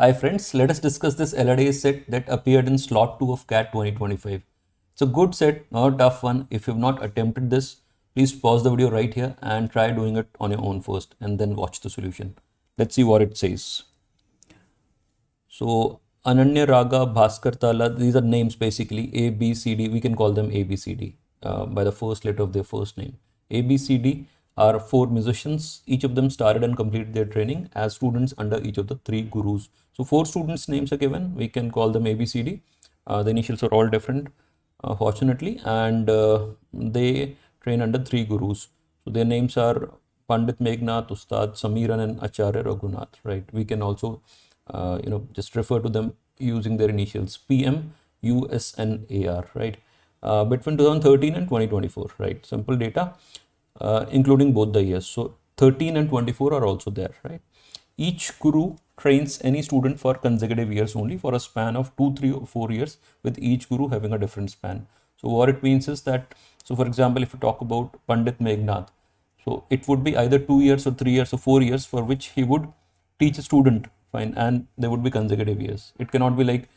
Hi friends, let us discuss this LRDI set that appeared in slot 2 of CAT 2025. It's a good set, not a tough one. If you've not attempted this, please pause the video right here and try doing it on your own first and then watch the solution. Let's see what it says. So Ananya Raga, Bhaskar Tala, these are names basically A, B, C, D. We can call them A, B, C, D by the first letter of their first name. A, B, C, D are four musicians. Each of them started and completed their training as students under each of the three gurus. So four students' names are given. We can call them A, B, C, D. The initials are all different, fortunately, and they train under three gurus. So their names are Pandit Meghnad, Ustad Samiran, and Acharya Raghunath. Right? We can also just refer to them using their initials PM, US, and AR, right? Between 2013 and 2024, right? Simple data, including both the years. So 13 and 24 are also there, right? Each guru trains any student for consecutive years only for a span of 2, 3, or 4 years, with each guru having a different span. So what it means is that, so for example, if you talk about Pandit Meghnad, so it would be either 2 years or 3 years or 4 years for which he would teach a student, fine, and they would be consecutive years. It cannot be like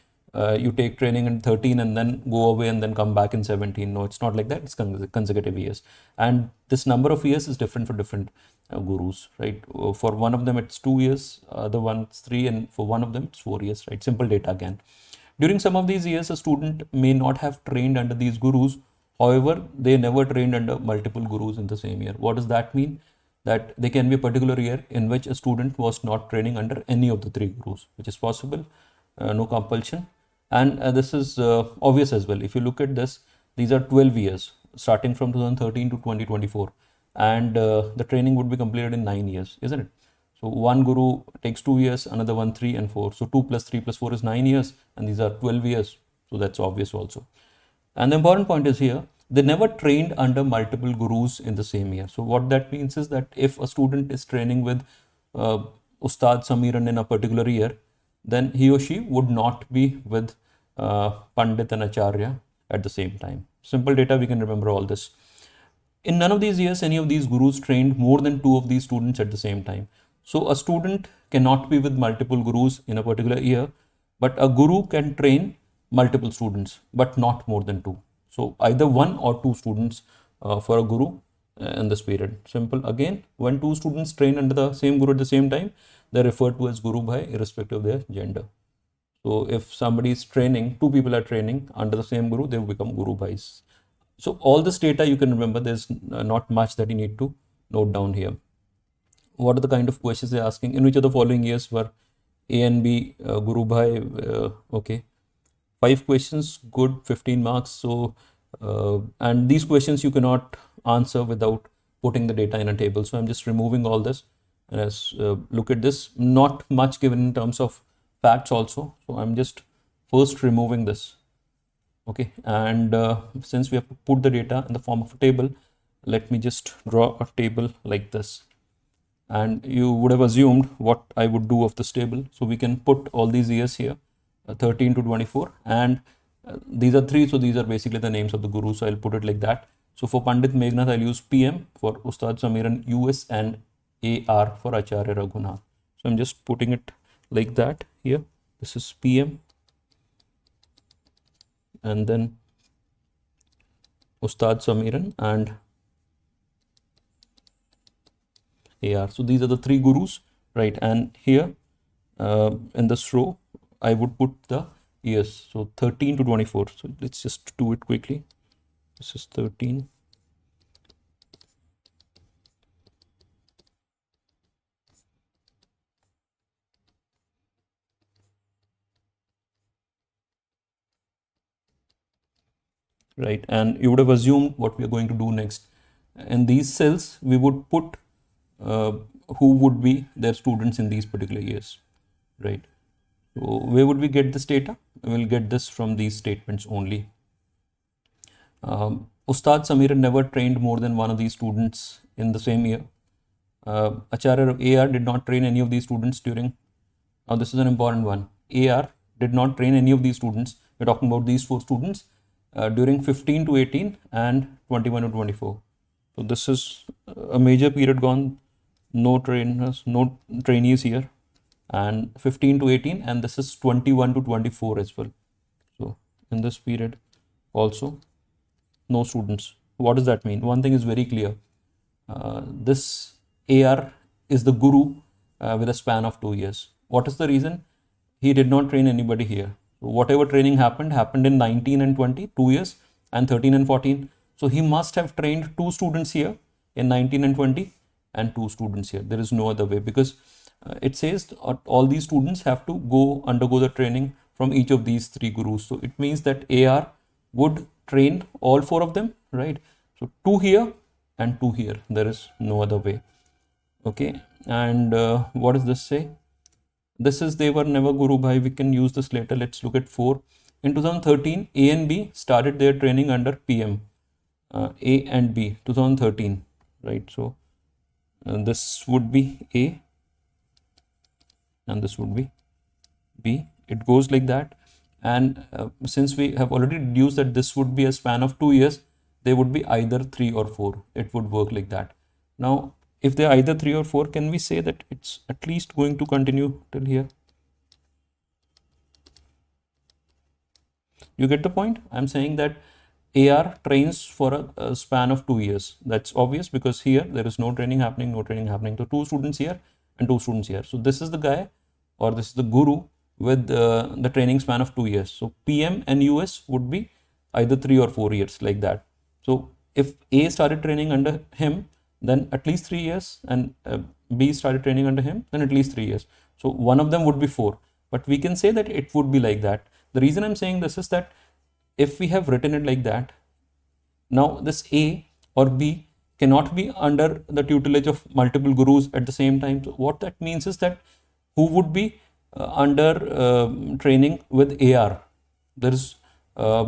you take training in 13 and then go away and then come back in 17. No, it's not like that. It's consecutive years, and this number of years is different for different gurus, right? For one of them it's 2 years, the one it's 3, and for one of them it's 4 years, right? Simple data again. During some of these years, a student may not have trained under these gurus. However, they never trained under multiple gurus in the same year. What does that mean? That there can be a particular year in which a student was not training under any of the three gurus, which is possible, no compulsion. And this is obvious as well. If you look at this, these are 12 years starting from 2013 to 2024, and the training would be completed in 9 years, isn't it? So one guru takes 2 years, another one 3 and 4. So 2 plus 3 plus 4 is 9 years, and these are 12 years. So that's obvious also. And the important point is here, they never trained under multiple gurus in the same year. So what that means is that if a student is training with Ustad Samiran in a particular year, then he or she would not be with Pandit and Acharya at the same time. Simple data, we can remember all this. In none of these years, any of these gurus trained more than two of these students at the same time. So a student cannot be with multiple gurus in a particular year, but a guru can train multiple students, but not more than two. So either one or two students for a guru in this period. Simple again, when two students train under the same guru at the same time, they're referred to as guru bhai, irrespective of their gender. So if somebody is training, two people are training under the same guru, they will become guru bhais. So all this data you can remember. There's not much that you need to note down here. What are the kind of questions they're asking? In which of the following years were A and B Guru Bhai? Okay, 5 questions, good, 15 marks. So and these questions you cannot answer without putting the data in a table. So I'm just removing all this, and as look at this, not much given in terms of facts also. So I'm just first removing this. Okay, and since we have to put the data in the form of a table, let me just draw a table like this. And you would have assumed what I would do of this table. So we can put all these years here, 13 to 24, and these are three, so these are basically the names of the gurus. So I'll put it like that. So for Pandit Meghnad, I'll use PM, for Ustad Samiran US, and AR for Acharya Raghunath. So I'm just putting it like that here. This is PM, and then Ustad Samiran and AR. So these are the three gurus, right? And here in this row, I would put the years. So 13 to 24. So let's just do it quickly. This is 13. Right, and you would have assumed what we are going to do next. In these cells, we would put who would be their students in these particular years, right? So where would we get this data? We will get this from these statements only. Ustad Samir never trained more than one of these students in the same year. Acharya AR did not train any of these students during. Now this is an important one. AR did not train any of these students. We're talking about these four students during 15 to 18 and 21 to 24. So this is a major period gone. No trainers, no trainees here. and 15 to 18, and this is 21 to 24 as well. So in this period also no students. What does that mean? One thing is very clear. This AR is the guru with a span of 2 years. What is the reason? He did not train anybody here. So whatever training happened in 19 and 20, 2 years, and 13 and 14. So he must have trained 2 students here in 19 and 20 and 2 students here. There is no other way, because it says all these students have to undergo the training from each of these 3 gurus. So it means that AR would train all 4 of them, right? So 2 here and 2 here. There is no other way. Okay, and what does this say? This is they were never guru bhai. We can use this later. Let's look at 4. In 2013, A and B started their training under PM. A and B, 2013, right? So this would be A and this would be B. It goes like that. And since we have already deduced that this would be a span of 2 years, they would be either 3 or 4. It would work like that. Now, if they're either 3 or 4, can we say that it's at least going to continue till here? You get the point? I'm saying that AR trains for a span of 2 years. That's obvious, because here there is no training happening. So 2 students here and 2 students here. So this is the guy, or this is the guru with the training span of 2 years. So PM and US would be either 3 or 4 years, like that. So if A started training under him, then at least 3 years, and B started training under him, then at least 3 years. So one of them would be 4, but we can say that it would be like that. The reason I'm saying this is that if we have written it like that, now this A or B cannot be under the tutelage of multiple gurus at the same time. So what that means is that who would be under training with AR? There is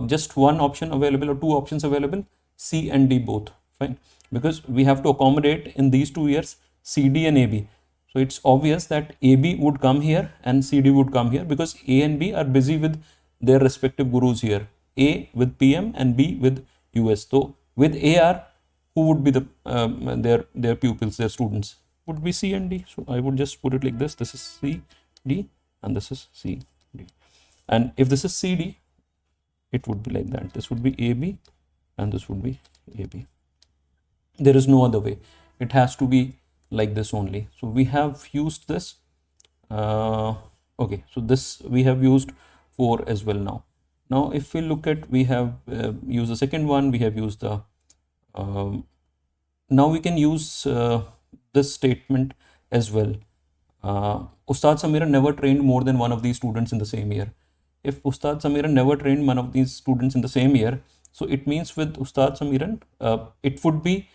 just one option available, or 2 options available, C and D both. Fine, because we have to accommodate in these 2 years CD and AB. So it's obvious that AB would come here and CD would come here, because A and B are busy with their respective gurus here. A with PM and B with US. So with AR, who would be the their pupils, their students? Would be C and D. So I would just put it like this. This is C, D, and this is C, D. And if this is CD, it would be like that. This would be AB and this would be AB. There is no other way. It has to be like this only. So we have used this. Okay, so this we have used 4 as well now. Now, if we look at, we have used the second one, we have used the, now we can use this statement as well. Ustad Samiran never trained more than one of these students in the same year. If Ustad Samiran never trained one of these students in the same year, so it means with Ustad Samiran, it would be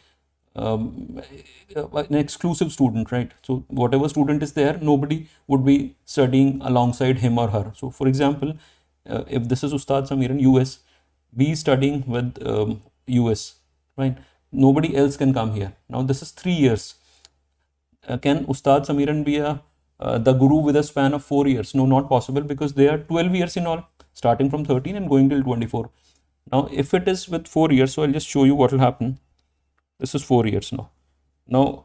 an exclusive student, right? So whatever student is there, nobody would be studying alongside him or her. So for example, if this is Ustad Samiran US, be studying with US, right? Nobody else can come here. Now this is 3 years. Can Ustad Samiran be the guru with a span of 4 years? No, not possible, because they are 12 years in all, starting from 13 and going till 24. Now if it is with 4 years, so I'll just show you what will happen. This is 4 years now. Now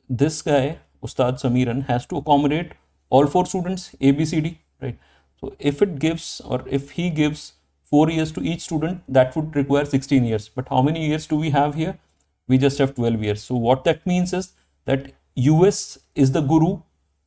this guy, Ustad Samiran, has to accommodate all 4 students, A, B, C, D, right? So if it gives, or if he gives 4 years to each student, that would require 16 years. But how many years do we have here? We just have 12 years. So what that means is that US is the guru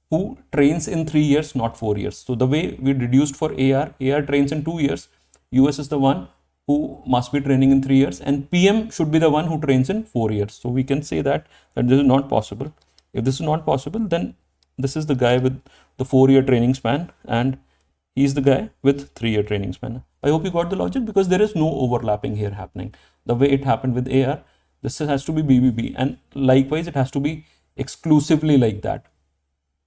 who trains in 3 years, not 4 years. So the way we reduced for AR trains in 2 years. US is the one who must be training in 3 years, and PM should be the one who trains in 4 years. So we can say that this is not possible. If this is not possible, then this is the guy with the 4-year training span, and he's the guy with 3-year training span. I hope you got the logic, because there is no overlapping here happening. The way it happened with AR, this has to be BBB, and likewise it has to be exclusively like that.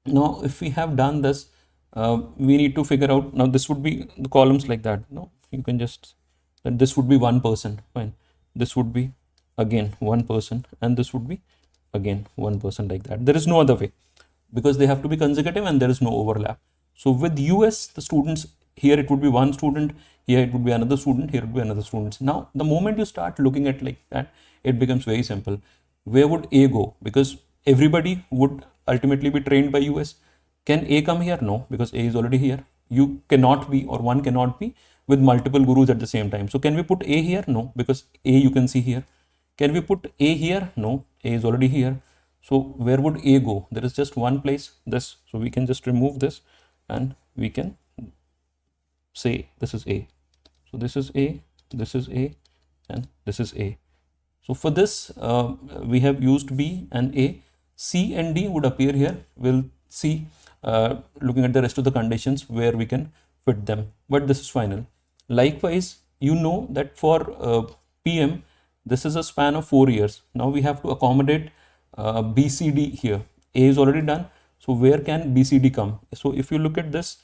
Now, if we have done this, we need to figure out, now this would be the columns like that. No, you can just, that this would be one person, fine. This would be again one person, and this would be again one person, like that. There is no other way, because they have to be consecutive and there is no overlap. So with US, the students, here it would be one student, here it would be another student, here it would be another student. Now, the moment you start looking at like that, it becomes very simple. Where would A go? Because everybody would ultimately be trained by US. Can A come here? No, because A is already here. You cannot be, or one cannot be with multiple gurus at the same time. So can we put A here? No, because A you can see here. Can we put A here? No, A is already here. So where would A go? There is just one place, this. So we can just remove this and we can say this is A. So this is A, this is A, and this is A. So for this, we have used B and A. C and D would appear here. We'll see looking at the rest of the conditions where we can fit them. But this is final. Likewise, you know that for PM, this is a span of 4 years. Now we have to accommodate BCD here. A is already done. So where can BCD come? So if you look at this,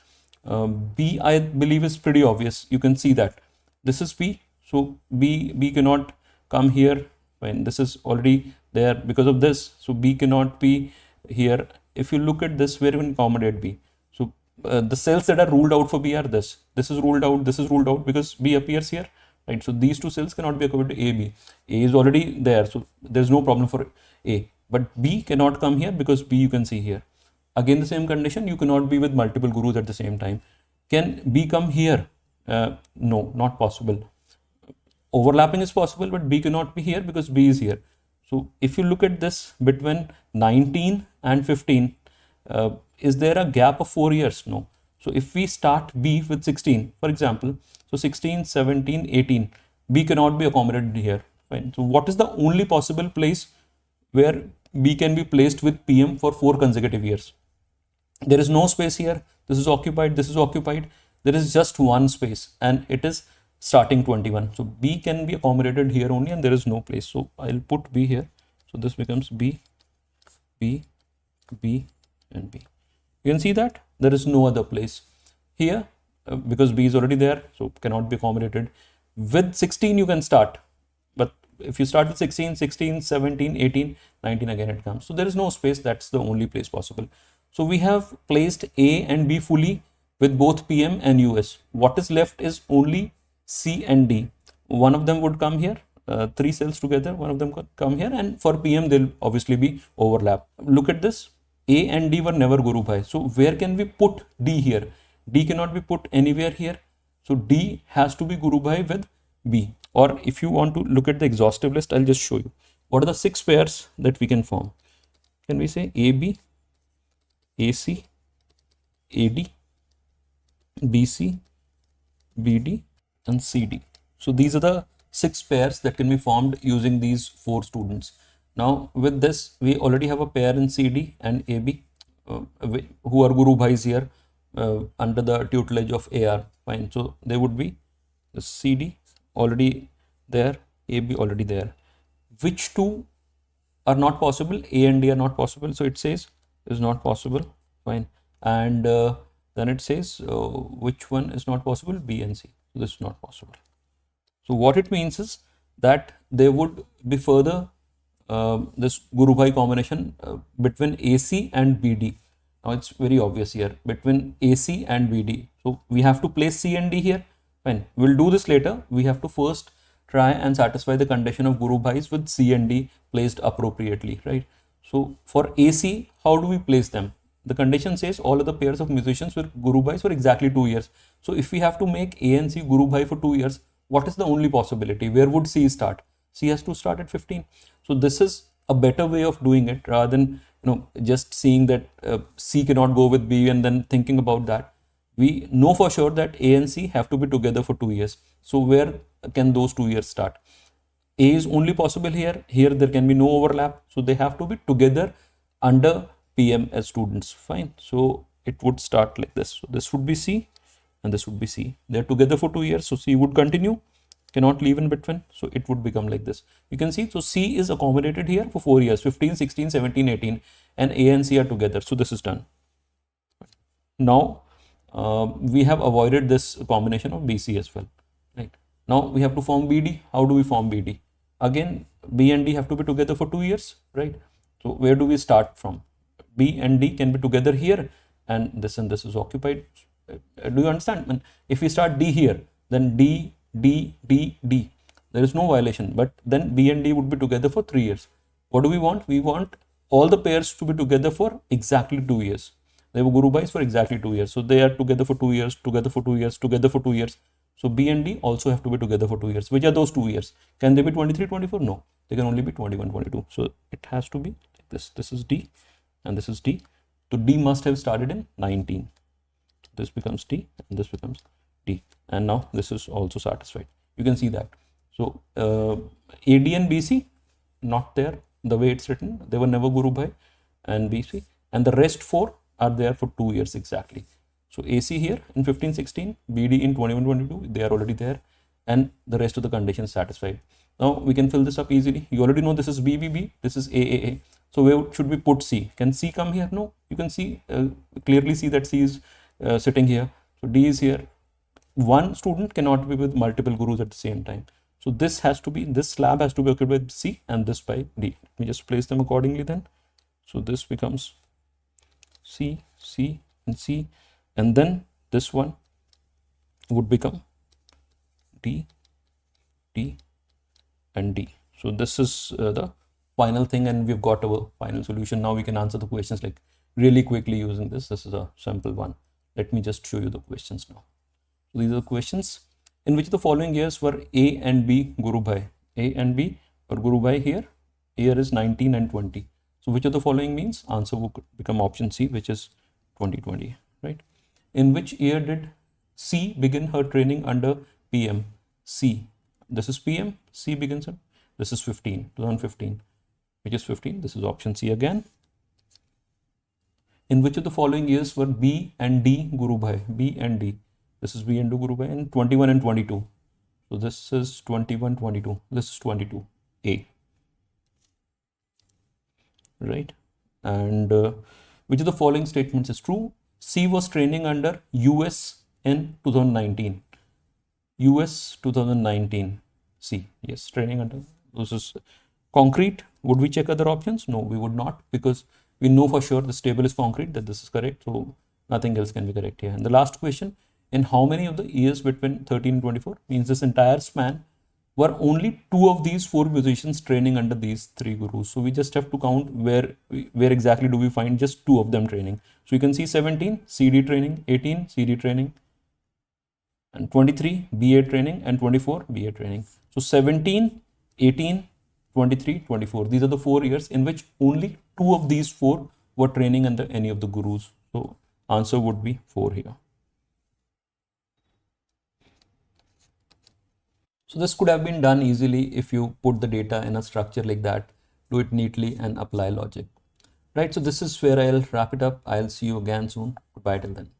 B I believe is pretty obvious. You can see that this is B. So B cannot come here when this is already there because of this. So B cannot be here. If you look at this, where we can accommodate B. So the cells that are ruled out for B are this. This is ruled out. This is ruled out because B appears here. Right. So these two cells cannot be accommodated to A, B. A is already there. So there's no problem for A. But B cannot come here because B you can see here. Again, the same condition, you cannot be with multiple gurus at the same time. Can B come here? No, not possible. Overlapping is possible, but B cannot be here because B is here. So if you look at this between 19 and 15, is there a gap of 4 years? No. So if we start B with 16, for example, so 16, 17, 18, B cannot be accommodated here. Fine. So what is the only possible place where B can be placed with PM for 4 consecutive years? There is no space here. This is occupied. This is occupied. There is just one space and it is starting 21. So B can be accommodated here only and there is no place. So I'll put B here. So this becomes B, B, B and B. You can see that there is no other place here because B is already there. So cannot be accommodated. With 16 you can start. But if you start with 16, 16, 17, 18, 19 again it comes. So there is no space. That's the only place possible. So we have placed A and B fully with both PM and US. What is left is only C and D. One of them would come here, 3 cells together, one of them could come here, and for PM they'll obviously be overlap. Look at this, A and D were never Guru Bhai. So where can we put D here? D cannot be put anywhere here. So D has to be Guru Bhai with B. Or if you want to look at the exhaustive list, I'll just show you. What are the 6 pairs that we can form? Can we say AB, AC, AD, BC, BD and CD. So these are the 6 pairs that can be formed using these 4 students. Now with this, we already have a pair in CD and AB who are Guru Bhais here under the tutelage of AR. Fine. So they would be the CD already there, AB already there. Which 2 are not possible? A and D are not possible. So it says is not possible. Fine. And then it says which one is not possible? B and C. So this is not possible. So what it means is that there would be further this Guru Bhai combination between AC and BD. Now it's very obvious here between AC and BD. So we have to place C and D here. Fine. We'll do this later. We have to first try and satisfy the condition of Guru Bhais with C and D placed appropriately, right? So for AC, how do we place them? The condition says all of the pairs of musicians with Guru Bhais for exactly 2 years. So if we have to make A and C Guru Bhai for 2 years, what is the only possibility? Where would C start? C has to start at 15. So this is a better way of doing it rather than just seeing that C cannot go with B and then thinking about that. We know for sure that A and C have to be together for 2 years. So where can those 2 years start? A is only possible here. Here there can be no overlap. So they have to be together under PM as students. Fine. So it would start like this. So this would be C and this would be C. They're together for 2 years. So C would continue, cannot leave in between. So it would become like this. You can see. So C is accommodated here for 4 years, 15, 16, 17, 18, and A and C are together. So this is done. Now we have avoided this combination of BC as well. Right. Now we have to form BD. How do we form BD? Again, B and D have to be together for 2 years, right? So where do we start from? B and D can be together here and this is occupied. Do you understand? If we start D here, then D, D, D, D. There is no violation, but then B and D would be together for 3 years. What do we want? We want all the pairs to be together for exactly 2 years. They were Guru Bhais for exactly 2 years. So they are together for 2 years, together for 2 years, together for 2 years. So B and D also have to be together for 2 years. Which are those 2 years? Can they be 23, 24? No, they can only be 21, 22. So it has to be like this. This is D and this is D. So D must have started in 19. This becomes D and this becomes D. And now this is also satisfied. You can see that. So AD and BC, not there the way it's written. They were never Guru Bhai and BC. And the rest 4 are there for 2 years exactly. So AC here in 15, 16, BD in 21, 22, they are already there. And the rest of the conditions satisfied. Now we can fill this up easily. You already know this is BBB, this is AAA. So where should we put C? Can C come here? No, you can see clearly see that C is sitting here. So D is here. One student cannot be with multiple gurus at the same time. So this has to be, this slab has to be occupied by C and this by D. Let me just place them accordingly then. So this becomes C, C and C, and then this one would become D, D and D. So this is the final thing, and we've got our final solution. Now we can answer the questions like really quickly using this. This is a simple one. Let me just show you the questions now. So these are the questions. In which of the following years were A and B Guru Bhai? A and B were Guru Bhai here. Year is 19 and 20. So which of the following means? Answer would become option C, which is 2020, right? In which year did C begin her training under PM? C. This is PM. C begins in. This is 2015. Which is 15. This is option C again. In which of the following years were B and D Guru Bhai? B and D. This is B and D Guru Bhai in 21 and 22. So this is 21, 22. This is 22. A. Right? And which of the following statements is true? C was training under US in 2019. US 2019. C. Yes, training under. This is concrete. Would we check other options? No, we would not, because we know for sure this table is concrete, that this is correct. So nothing else can be correct here. And the last question, in how many of the years between 13 and 24, means this entire span, were only 2 of these 4 musicians training under these 3 gurus? So we just have to count where exactly do we find just 2 of them training. So you can see 17 CD training, 18 CD training, and 23 BA training, and 24 BA training. So 17, 18, 23, 24. These are the 4 years in which only 2 of these 4 were training under any of the gurus. So answer would be 4 here. So this could have been done easily if you put the data in a structure like that, do it neatly and apply logic. Right, so this is where I'll wrap it up. I'll see you again soon. Goodbye till then.